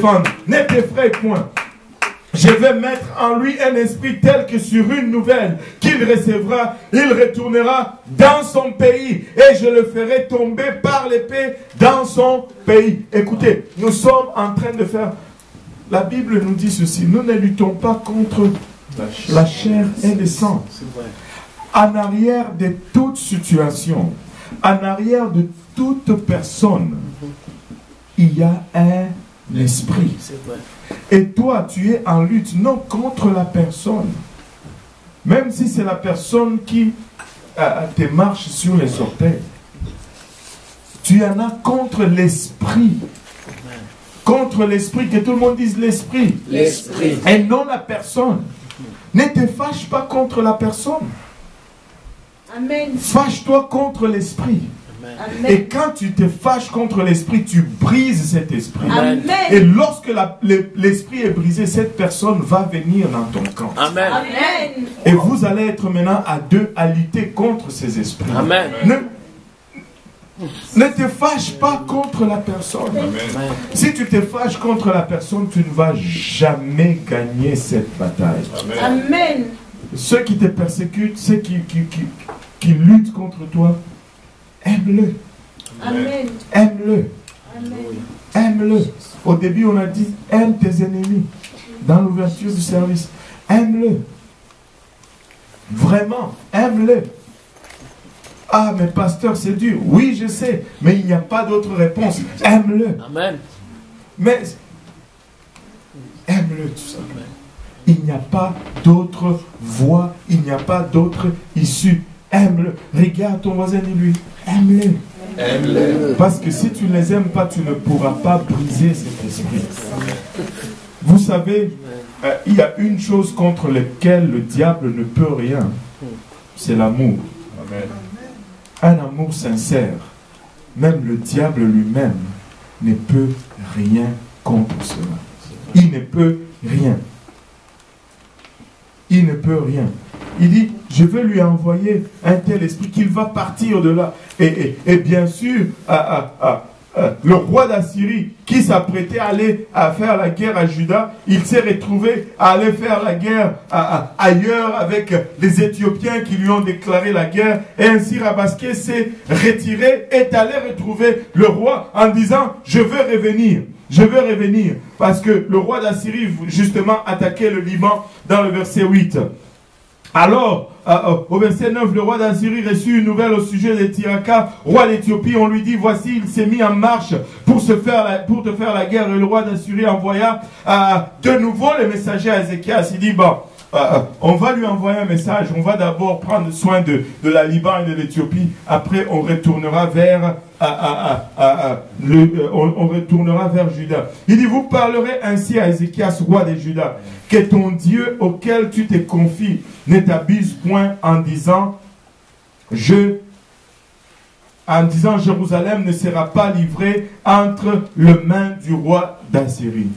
défendre. Ne t'effraie point. Je vais mettre en lui un esprit tel que sur une nouvelle qu'il recevra, il retournera dans son pays et je le ferai tomber par l'épée dans son pays. Écoutez, nous sommes en train de faire... La Bible nous dit ceci, nous ne luttons pas contre la chair et le sang. En arrière de toute situation, en arrière de toute personne, il y a un esprit. Et toi, tu es en lutte, non contre la personne. Même si c'est la personne qui te marche sur les orteils. Tu en as contre l'esprit. Contre l'esprit, que tout le monde dise l'esprit. L'esprit. Et non la personne. Ne te fâche pas contre la personne. Amen. Fâche-toi contre l'esprit. Amen. Et quand tu te fâches contre l'esprit, tu brises cet esprit. Amen. Et lorsque l'esprit est brisé, cette personne va venir dans ton camp. Amen. Amen. Et vous allez être maintenant à deux à lutter contre ces esprits. Amen. Ne te fâche pas contre la personne. Amen. Si tu te fâches contre la personne, tu ne vas jamais gagner cette bataille. Amen. Ceux qui te persécutent, ceux qui luttent contre toi, aime-le. Amen. Aime-le. Amen. Aime-le. Au début, on a dit, aime tes ennemis. Dans l'ouverture du service, aime-le. Vraiment, aime-le. Ah, mais pasteur, c'est dur. Oui, je sais, mais il n'y a pas d'autre réponse. Aime-le. Amen. Mais, aime-le tout simplement. Il n'y a pas d'autre voie, il n'y a pas d'autre issue. Aime-le. Regarde ton voisin et lui, aime-le. Aime-le. Parce que si tu ne les aimes pas, tu ne pourras pas briser cet esprit. Vous savez, il y a une chose contre laquelle le diable ne peut rien. C'est l'amour. Un amour sincère. Même le diable lui-même ne peut rien contre cela. Il ne peut rien. Il ne peut rien. Il dit, je vais lui envoyer un tel esprit qu'il va partir de là. Et bien sûr, le roi d'Assyrie qui s'apprêtait à aller faire la guerre à Juda, il s'est retrouvé à aller faire la guerre ailleurs avec les Éthiopiens qui lui ont déclaré la guerre. Et ainsi Rabasqué s'est retiré et est allé retrouver le roi en disant, je veux revenir. Je veux revenir. Parce que le roi d'Assyrie justement attaquait le Liban dans le verset 8. Alors, au verset 9, le roi d'Assyrie reçut une nouvelle au sujet de Tiraka, roi d'Éthiopie. On lui dit, voici, il s'est mis en marche pour te faire la guerre. Et le roi d'Assyrie envoya de nouveau les messagers à Ézéchias. Il dit, bon, on va lui envoyer un message. On va d'abord prendre soin de la Liban et de l'Éthiopie. Après, on retournera vers on retournera vers Juda. Il dit, vous parlerez ainsi à Ézéchias, roi de Juda, que ton Dieu auquel tu te confies ne t'abuse point en disant Jérusalem ne sera pas livrée entre les mains du roi d'Assyrie.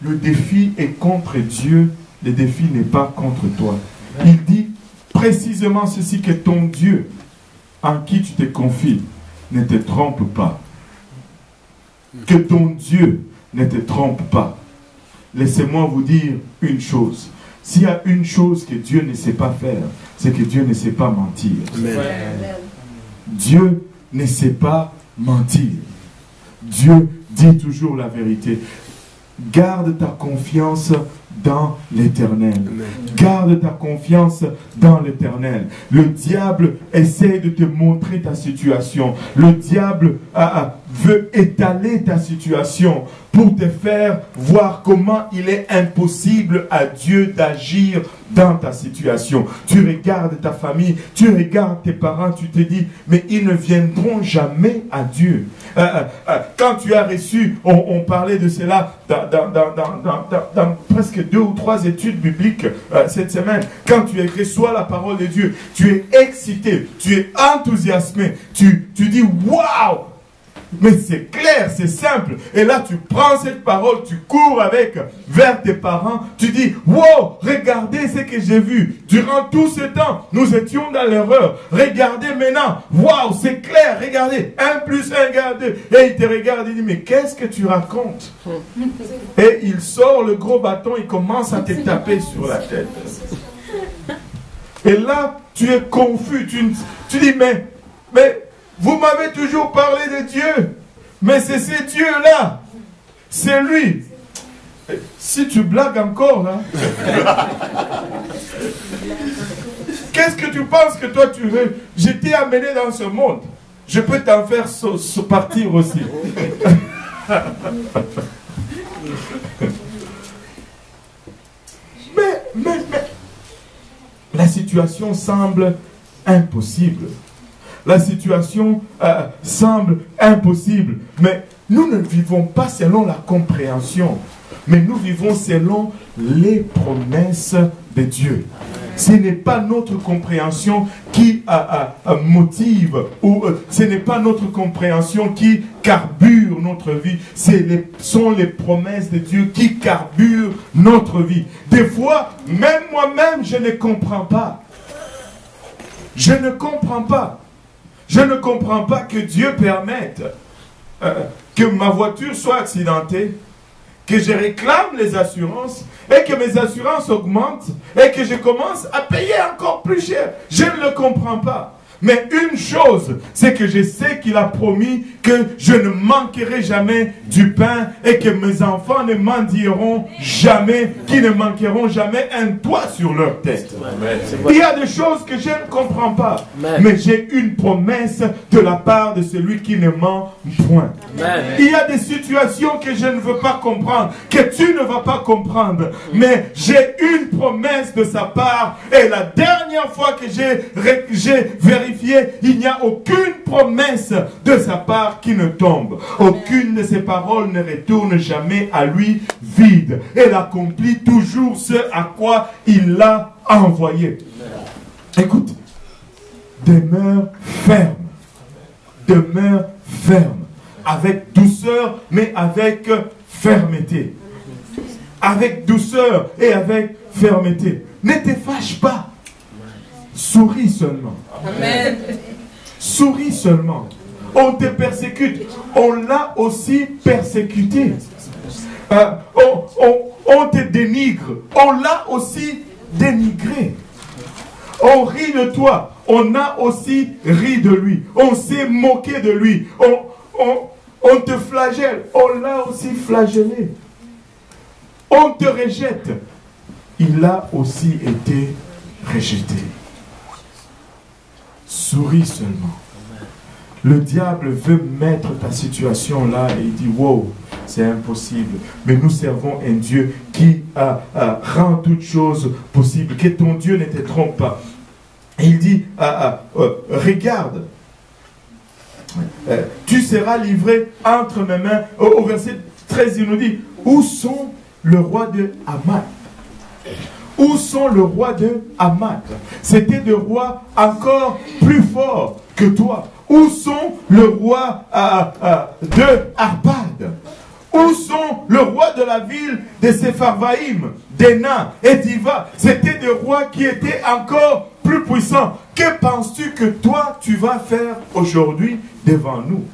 Le défi est contre Dieu, le défi n'est pas contre toi. Il dit précisément ceci, que ton Dieu en qui tu te confies ne te trompe pas. Que ton Dieu ne te trompe pas. Laissez-moi vous dire une chose. S'il y a une chose que Dieu ne sait pas faire, c'est que Dieu ne sait pas mentir. Amen. Dieu ne sait pas mentir. Dieu dit toujours la vérité. Garde ta confiance dans l'Éternel. Garde ta confiance dans l'Éternel. Le diable essaie de te montrer ta situation. Le diable veut étaler ta situation pour te faire voir comment il est impossible à Dieu d'agir dans ta situation. Tu regardes ta famille, tu regardes tes parents, tu te dis, mais ils ne viendront jamais à Dieu. Quand tu as reçu, on parlait de cela dans presque 2 ou 3 études bibliques cette semaine. Quand tu reçois la parole de Dieu, tu es excité, tu es enthousiasmé, tu dis, waouh! Mais c'est clair, c'est simple. Et là, tu prends cette parole, tu cours avec vers tes parents. Tu dis, wow, regardez ce que j'ai vu. Durant tout ce temps, nous étions dans l'erreur. Regardez maintenant. Wow, c'est clair. Regardez. 1 plus 1 égale 2. Et il te regarde et dit, mais qu'est-ce que tu racontes? Et il sort le gros bâton, il commence à te taper sur la tête. Et là, tu es confus. Tu dis, mais vous m'avez toujours parlé de Dieu. Mais c'est ce Dieu-là. C'est lui. Si tu blagues encore, là. Qu'est-ce que tu penses que toi tu veux? Je t'ai amené dans ce monde. Je peux t'en faire partir aussi. mais la situation semble impossible. La situation semble impossible. Mais nous ne vivons pas selon la compréhension. Mais nous vivons selon les promesses de Dieu. Ce n'est pas notre compréhension qui motive, ou ce n'est pas notre compréhension qui carbure notre vie. Sont les promesses de Dieu qui carburent notre vie. Des fois, même moi-même, je ne comprends pas. Je ne comprends pas. Je ne comprends pas que Dieu permette que ma voiture soit accidentée, que je réclame les assurances et que mes assurances augmentent et que je commence à payer encore plus cher. Je ne le comprends pas. Mais une chose, c'est que je sais qu'il a promis que je ne manquerai jamais du pain et que mes enfants ne mendieront jamais, qu'ils ne manqueront jamais un toit sur leur tête. Amen. Il y a des choses que je ne comprends pas. Amen. Mais j'ai une promesse de la part de celui qui ne ment point. Amen. Il y a des situations que je ne veux pas comprendre, que tu ne vas pas comprendre. Mais j'ai une promesse de sa part. Et la dernière fois que j'ai vérifié, il n'y a aucune promesse de sa part qui ne tombe. Aucune de ses paroles ne retourne jamais à lui vide. Elle accomplit toujours ce à quoi il l'a envoyé. Écoute, demeure ferme. Demeure ferme. Avec douceur, mais avec fermeté. Avec douceur et avec fermeté. Ne te fâche pas. Souris seulement. Amen. Souris seulement. On te persécute. On l'a aussi persécuté. On te dénigre. On l'a aussi dénigré. On rit de toi. On a aussi ri de lui. On s'est moqué de lui. On te flagelle. On l'a aussi flagellé. On te rejette. Il a aussi été rejeté. Souris seulement. Le diable veut mettre ta situation là et il dit, wow, c'est impossible. Mais nous servons un Dieu qui rend toutes choses possibles. Que ton Dieu ne te trompe pas. Et il dit, regarde, tu seras livré entre mes mains. Au verset 13, il nous dit, où sont le roi de Hamath? Où sont le roi de Hamath? C'était des rois encore plus forts que toi. Où sont le roi de Arpad? Où sont le roi de la ville de Sepharvaïm, d'Ena et d'Iva? C'était des rois qui étaient encore plus puissants. Que penses-tu que toi tu vas faire aujourd'hui devant nous?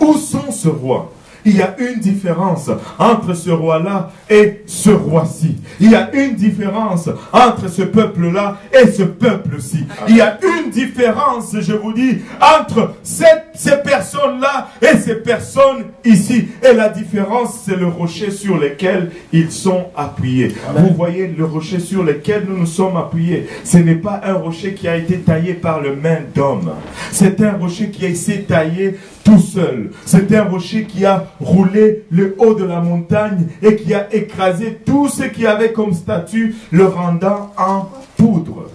Où sont ce roi? Il y a une différence entre ce roi-là et ce roi-ci. Il y a une différence entre ce peuple-là et ce peuple-ci. Il y a une différence, je vous dis, entre ces personnes-là et ces personnes ici. Et la différence, c'est le rocher sur lequel ils sont appuyés. Amen. Vous voyez le rocher sur lequel nous nous sommes appuyés. Ce n'est pas un rocher qui a été taillé par le main d'homme. C'est un rocher qui a été taillé tout seul. C'est un rocher qui a roulé le haut de la montagne et qui a écrasé tout ce qu'il y avait comme statue, le rendant en poudre.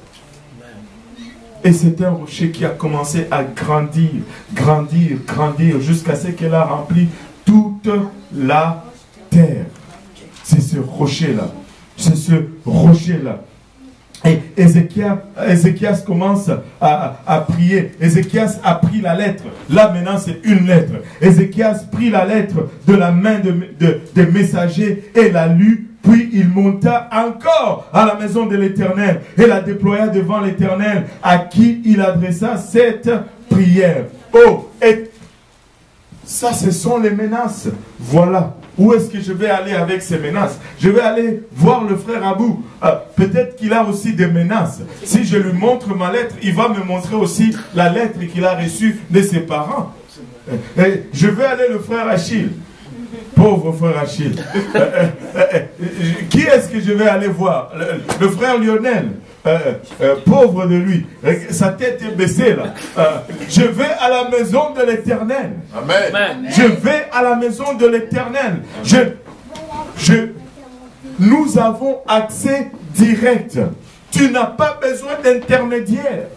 Et c'est un rocher qui a commencé à grandir, grandir, grandir, jusqu'à ce qu'elle a rempli toute la terre. C'est ce rocher-là. C'est ce rocher-là. Et Ézéchias commence à prier. Ézéchias a pris la lettre. Là maintenant c'est une lettre. Ézéchias prit la lettre de la main des messagers et l'a lue. Puis il monta encore à la maison de l'Éternel et la déploya devant l'Éternel à qui il adressa cette prière. Oh, et ça ce sont les menaces. Voilà. Où est-ce que je vais aller avec ces menaces? Je vais aller voir le frère Abou. Peut-être qu'il a aussi des menaces. Si je lui montre ma lettre, il va me montrer aussi la lettre qu'il a reçue de ses parents. Je vais aller le frère Achille. Pauvre frère Achille. Qui est-ce que je vais aller voir? Le frère Lionel. Pauvre de lui. Sa tête est baissée là. Je vais à la maison de l'Éternel. Amen. Je vais à la maison de l'Éternel. Nous avons accès direct. Tu n'as pas besoin d'intermédiaire.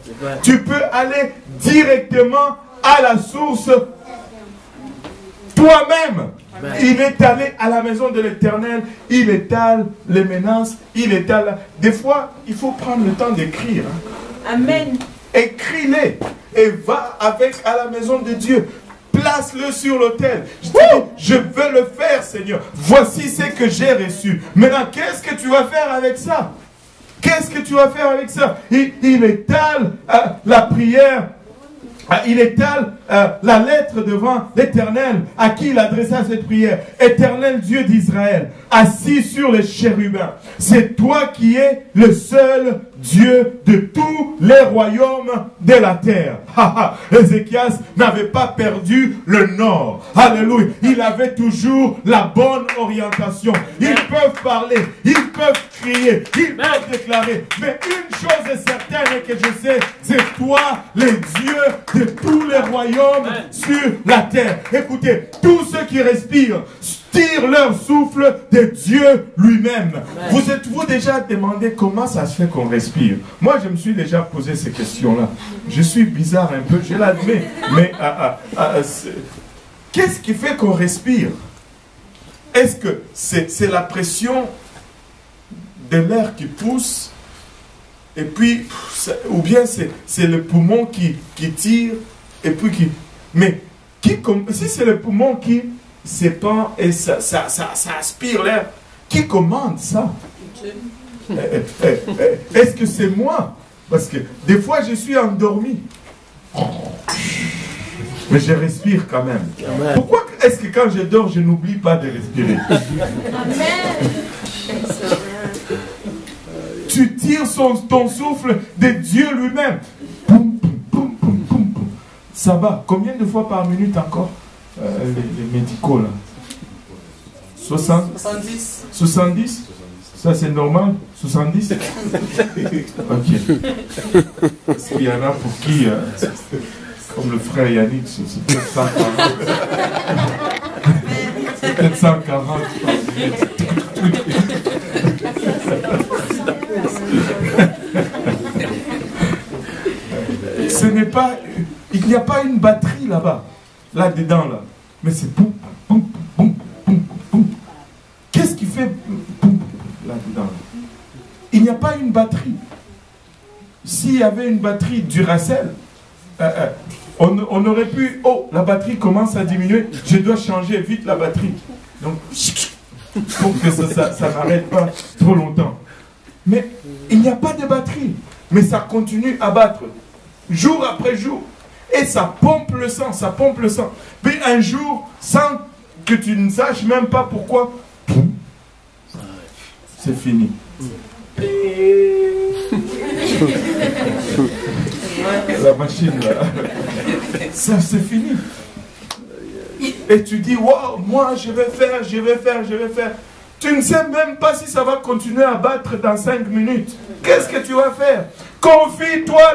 Tu peux aller directement à la source toi-même. Il est allé à la maison de l'Éternel, il étale les menaces, il étale... Des fois, il faut prendre le temps d'écrire. Amen. Écris-les et va avec à la maison de Dieu. Place-le sur l'autel. Je veux le faire, Seigneur. Voici ce que j'ai reçu. Maintenant, qu'est-ce que tu vas faire avec ça? Qu'est-ce que tu vas faire avec ça? Il étale la prière. Il étale la lettre devant l'Éternel à qui il adressa cette prière. Éternel Dieu d'Israël, assis sur les chérubins, c'est toi qui es le seul Dieu de tous les royaumes de la terre. Ézéchias n'avait pas perdu le nord. Alléluia. Il avait toujours la bonne orientation. Ils peuvent parler, ils peuvent crier, ils peuvent déclarer. Mais une chose est certaine et que je sais, c'est toi, les dieux de tous les royaumes sur la terre. Écoutez, tous ceux qui respirent tirent leur souffle de Dieu lui-même. Vous êtes-vous déjà demandé comment ça se fait qu'on respire? Moi, je me suis déjà posé ces questions-là. Je suis bizarre un peu, je l'admets. Mais qu'est-ce qui fait qu'on respire? Est-ce que c'est la pression de l'air qui pousse? Et puis, ou bien c'est le poumon qui tire, et puis qui... Mais si c'est le poumon qui s'épand et ça aspire l'air, qui commande ça? Est-ce que c'est moi? Parce que des fois, je suis endormi. Mais je respire quand même. Amen. Pourquoi est-ce que quand je dors, je n'oublie pas de respirer? Amen. Tu tires ton souffle de Dieu lui-même. Ça va. Combien de fois par minute encore les médicaux là? 70. 70? Ça c'est normal? 70? Ok. Parce qu'il y en a pour qui, comme le frère Yannick, c'est peut-être 140. C'est peut-être 140 par minute. Ce n'est pas... Il n'y a pas une batterie là-bas, là-dedans, là. Mais c'est boum, boum, boum, boum, boum. Qu'est-ce qui fait boum, là-dedans, là? Il n'y a pas une batterie. S'il y avait une batterie Duracell, on aurait pu... Oh, la batterie commence à diminuer, je dois changer vite la batterie. Donc, pour que ça n'arrête pas trop longtemps. Mais il n'y a pas de batterie. Mais ça continue à battre, jour après jour. Et ça pompe le sang, ça pompe le sang. Puis un jour, sans que tu ne saches même pas pourquoi, c'est fini. La machine là, ça c'est fini. Et tu dis, wow, moi je vais faire. Tu ne sais même pas si ça va continuer à battre dans 5 minutes. Qu'est-ce que tu vas faire? Confie-toi.